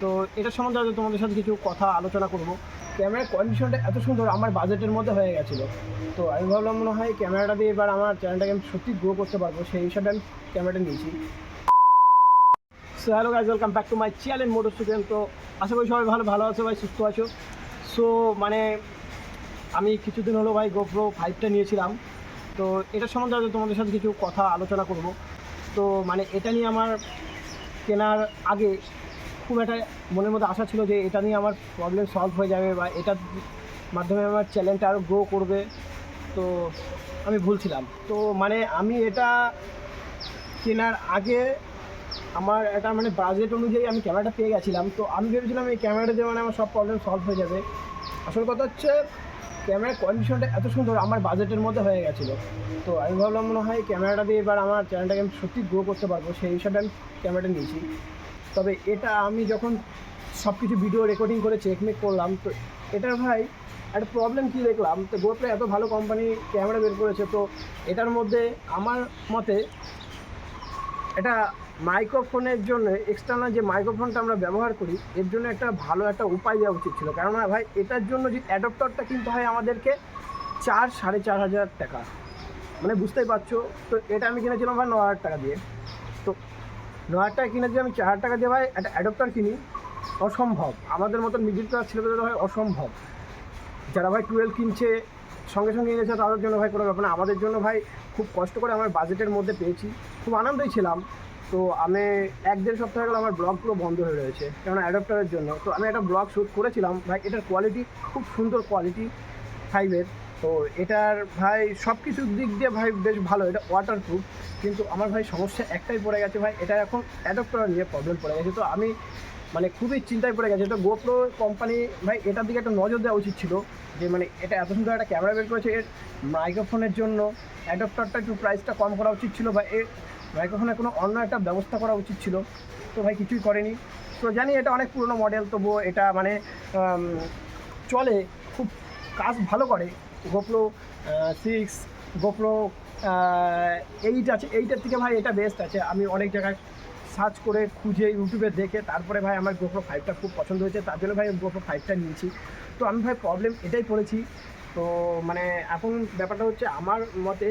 তো এটার সম্বন্ধে হয়তো তোমাদের সাথে কিছু কথা আলোচনা করব। ক্যামেরার কন্ডিশনটা এত সুন্দর আমার বাজেটের মধ্যে হয়ে গেছিলো। তো আমি ভাবলাম মনে হয় ক্যামেরাটা দিয়ে এবার আমার চ্যানেলটাকে আমি সত্যি গ্রো করতে পারবো, সেই হিসাবে আমি ক্যামেরাটা নিয়েছি। So hello guys, welcome back to my channel motor student. তো আশা করি সবাই ভালো আছো ভাই, সুস্থ আছো। সো মানে আমি কিছুদিন হলো ভাই গোপ্রো 5টা নিয়েছিলাম। তো এটার সম্বন্ধে হয়তো তোমাদের সাথে কিছু কথা আলোচনা করব। তো মানে এটা নিয়ে আমার কেনার আগে খুব একটা মনের মধ্যে আশা ছিল যে এটা নিয়ে আমার প্রবলেম সলভ হয়ে যাবে বা এটার মাধ্যমে আমার চ্যানেলটা আরও গ্রো করবে। তো আমি ভুলছিলাম। তো মানে আমি এটা কেনার আগে আমার একটা মানে বাজেট অনুযায়ী আমি ক্যামেরাটা পেয়ে গেছিলাম। তো আমি ভেবেছিলাম এই ক্যামেরাটা দিয়ে মানে আমার সব প্রবলেম সলভ হয়ে যাবে। আসল কথা হচ্ছে ক্যামেরার কন্ডিশনটা এত সুন্দর আমার বাজেটের মধ্যে হয়ে গেছিলো। তো আমি ভাবলাম মনে হয় ক্যামেরাটা দিয়ে এবার আমার চ্যানেলটাকে আমি সত্যি গ্রো করতে পারবো, সেই হিসাবে আমি ক্যামেরাটা নিয়েছি। তবে এটা আমি যখন সব কিছু ভিডিও রেকর্ডিং করে চেকমেক করলাম, তো এটার ভাই একটা প্রবলেম কী দেখলাম। তো গোপ্রো এত ভালো কোম্পানি ক্যামেরা বের করেছে, তো এটার মধ্যে আমার মতে এটা মাইক্রোফোনের জন্য এক্সটার্নাল যে মাইক্রোফোনটা আমরা ব্যবহার করি এর জন্য একটা ভালো একটা উপায় দেওয়া উচিত ছিল। কেননা ভাই এটার জন্য যে অ্যাডাপ্টারটা কিনতে হয় আমাদেরকে 4-4.5 হাজার টাকা, মানে বুঝতেই পারছো। তো এটা আমি কিনেছিলাম ভাই 9,000 টাকা দিয়ে। তো 9,000 টাকা কিনে যদি আমি 4,000 টাকা দিয়ে ভাই একটা অ্যাডাপ্টার কিনি, অসম্ভব। আমাদের মতন মিডিল ক্লাস ছেলেদের ভাই অসম্ভব। যারা ভাই 12 কিনছে সঙ্গে সঙ্গে কিনেছে তাদের জন্য ভাই কোনো ব্যাপার না। আমাদের জন্য ভাই খুব কষ্ট করে আমার বাজেটের মধ্যে পেয়েছি, খুব আনন্দই ছিলাম। তো আমি 1-1.5 সপ্তাহ গেলে আমার ব্লগ পুরো বন্ধ হয়ে রয়েছে কেননা অ্যাডাপ্টারের জন্য। তো আমি একটা ব্লগ শ্যুট করেছিলাম ভাই, এটার কোয়ালিটি খুব সুন্দর, কোয়ালিটি 5-এর। তো এটার ভাই সব কিছুর দিক দিয়ে ভাই বেশ ভালো, এটা ওয়াটারপ্রুফ। কিন্তু আমার ভাই সমস্যা একটাই পড়ে গেছে ভাই, এটা এখন অ্যাডাপ্টার নিয়ে প্রবলেম পড়ে গেছে। তো আমি মানে খুবই চিন্তায় পড়ে গেছে। তো গোপ্রো কোম্পানি ভাই এটার দিকে একটা নজর দেওয়া উচিত ছিল যে মানে এটা এত সুন্দর একটা ক্যামেরা বের করেছে, এর মাইক্রোফোনের জন্য অ্যাডাপ্টারটা একটু প্রাইসটা কম করা উচিত ছিল বা এর মাইক্রোফোনের কোনো অন্য একটা ব্যবস্থা করা উচিত ছিল। তো ভাই কিছুই করেনি। তো জানি এটা অনেক পুরনো মডেল, তবুও এটা মানে চলে, খুব কাজ ভালো করে। গোপ্রো 6, গোপ্রো 8 আছে, 8-এর থেকে ভাই এটা বেস্ট আছে। আমি অনেক জায়গায় সার্চ করে খুঁজে ইউটিউবে দেখে তারপরে ভাই আমার গোপ্রো 5টা খুব পছন্দ হয়েছে, তার জন্য ভাই গোপ্রো 5টা নিয়েছি। তো আমি ভাই প্রবলেম এটাই পড়েছি। তো মানে এখন ব্যাপারটা হচ্ছে আমার মতে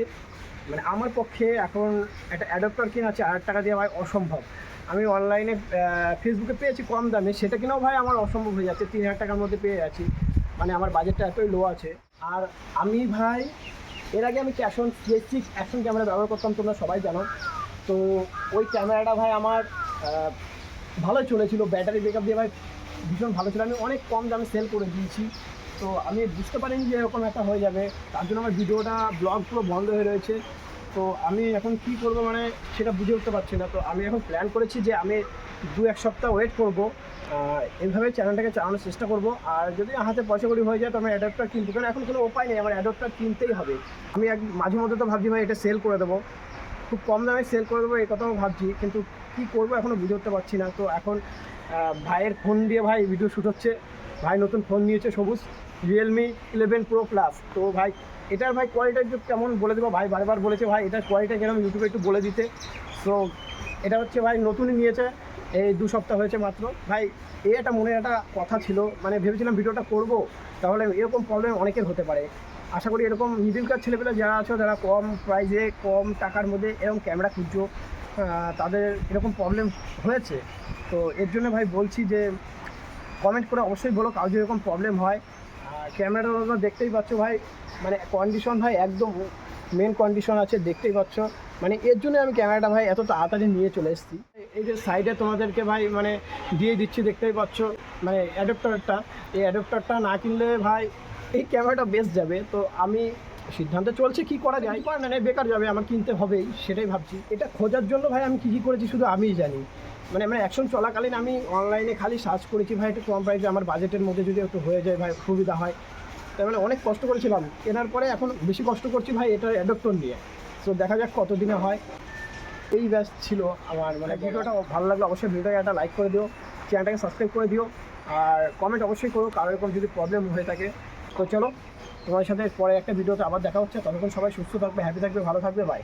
মানে আমার পক্ষে এখন একটা অ্যাডাপ্টার কেনা 4,000 টাকা দিয়ে ভাই অসম্ভব। আমি অনলাইনে ফেসবুকে পেয়েছি কম দামে, সেটা কিনাও ভাই আমার অসম্ভব হয়ে যাচ্ছে। 3,000 টাকার মধ্যে পেয়ে যাচ্ছি, মানে আমার বাজেটটা এতই লো আছে। আর আমি ভাই এর আগে আমি ক্যাশন CS6 অ্যাকশন ক্যামেরা ব্যবহার করতাম, তোমরা সবাই জানো। তো ওই ক্যামেরাটা ভাই আমার ভালোই চলেছিল, ব্যাটারি ব্যাকআপ দিয়ে ভাই ভীষণ ভালো ছিল। আমি অনেক কম দামে সেল করে দিয়েছি। তো আমি বুঝতে পারিনি যে এরকম একটা হয়ে যাবে, তার জন্য আমার ভিডিওটা ব্লগ পুরো বন্ধ হয়ে রয়েছে। তো আমি এখন কী করবো মানে সেটা বুঝে উঠতে পারছি না। তো আমি এখন প্ল্যান করেছি যে আমি 2-1 সপ্তাহ ওয়েট করবো, এইভাবে চ্যানেলটাকে চালানোর চেষ্টা করব। আর যদি হাতে পয়সা কড়ি হয়ে যায় তো আমি অ্যাডাপ্টার কিনবো, কারণ এখন কোনো উপায় নেই, আমার অ্যাডাপ্টার কিনতেই হবে। আমি মাঝে মধ্যে তো ভাবছি ভাই এটা সেল করে দেবো, খুব কম দামে সেল করে দেবো, এই কথাও ভাবছি, কিন্তু কী করবো এখনও বুঝে উঠতে পারছি না। তো এখন ভাইয়ের ফোন দিয়ে ভাই ভিডিও শ্যুট হচ্ছে। ভাই নতুন ফোন নিয়েছে সবুজ, Realme 11 Pro Plus। তো ভাই এটার ভাই কোয়ালিটি একটু কেমন বলে দেবো, ভাই বারবার বলেছে ভাই এটার কোয়ালিটি কেমন ইউটিউবে একটু বলে দিতে। তো এটা হচ্ছে ভাই নতুনই নিয়েছে, এই 2 সপ্তাহ হয়েছে মাত্র। ভাই এই একটা মনে একটা কথা ছিল, মানে ভেবেছিলাম ভিডিওটা করব, তাহলে এরকম প্রবলেম অনেকের হতে পারে। আশা করি এরকম মিডিল ক্লাস ছেলেপেলে যারা আছো, যারা কম প্রাইসে কম টাকার মধ্যে এরকম ক্যামেরা খুঁজছো, তাদের এরকম প্রবলেম হয়েছে। তো এর জন্য ভাই বলছি যে কমেন্ট করে অবশ্যই বলো কারো যদি এরকম প্রবলেম হয়। ক্যামেরাটা তোমরা দেখতেই পাচ্ছ ভাই, মানে কন্ডিশন ভাই একদম মেন কন্ডিশন আছে, দেখতেই পাচ্ছ। মানে এর জন্য আমি ক্যামেরাটা ভাই এত তাড়াতাড়ি নিয়ে চলে এসেছি। এই যে সাইডে তোমাদেরকে ভাই মানে দিয়ে দিচ্ছি, দেখতেই পাচ্ছ মানে অ্যাডাপ্টারটা। এই অ্যাডাপ্টারটা না কিনলে ভাই এই ক্যামেরাটা বেস্ট যাবে। তো আমি সিদ্ধান্তে চলছে কী করা যায়, করা না বেকার যাবে, আমার কিনতে হবেই, সেটাই ভাবছি। এটা খোঁজার জন্য ভাই আমি কী করেছি শুধু আমিই জানি। মানে মানে অ্যাকশন চলাকালীন আমি অনলাইনে খালি সার্চ করেছি ভাই একটু কম প্রাইসে আমার বাজেটের মধ্যে যদি একটু হয়ে যায় ভাই সুবিধা হয়। তাই মানে অনেক কষ্ট করেছিলাম কেনার পরে, এখন বেশি কষ্ট করছি ভাই এটার অ্যাডাপ্টার নিয়ে। তো দেখা যাক কতদিনে হয়। এই ব্যাস ছিল আমার মানে ভিডিওটা ভালো লাগলে অবশ্যই ভিডিওটাকে একটা লাইক করে দিও, চ্যানেলটাকে সাবস্ক্রাইব করে দিও, আর কমেন্ট অবশ্যই করো কারো এরকম যদি প্রবলেম হয়ে থাকে। তো চলো তোমার সাথে পরে একটা ভিডিওতে আবার দেখা হচ্ছে, ততক্ষণ সবাই সুস্থ থাকবে, হ্যাপি থাকবে, ভালো থাকবে, বাই।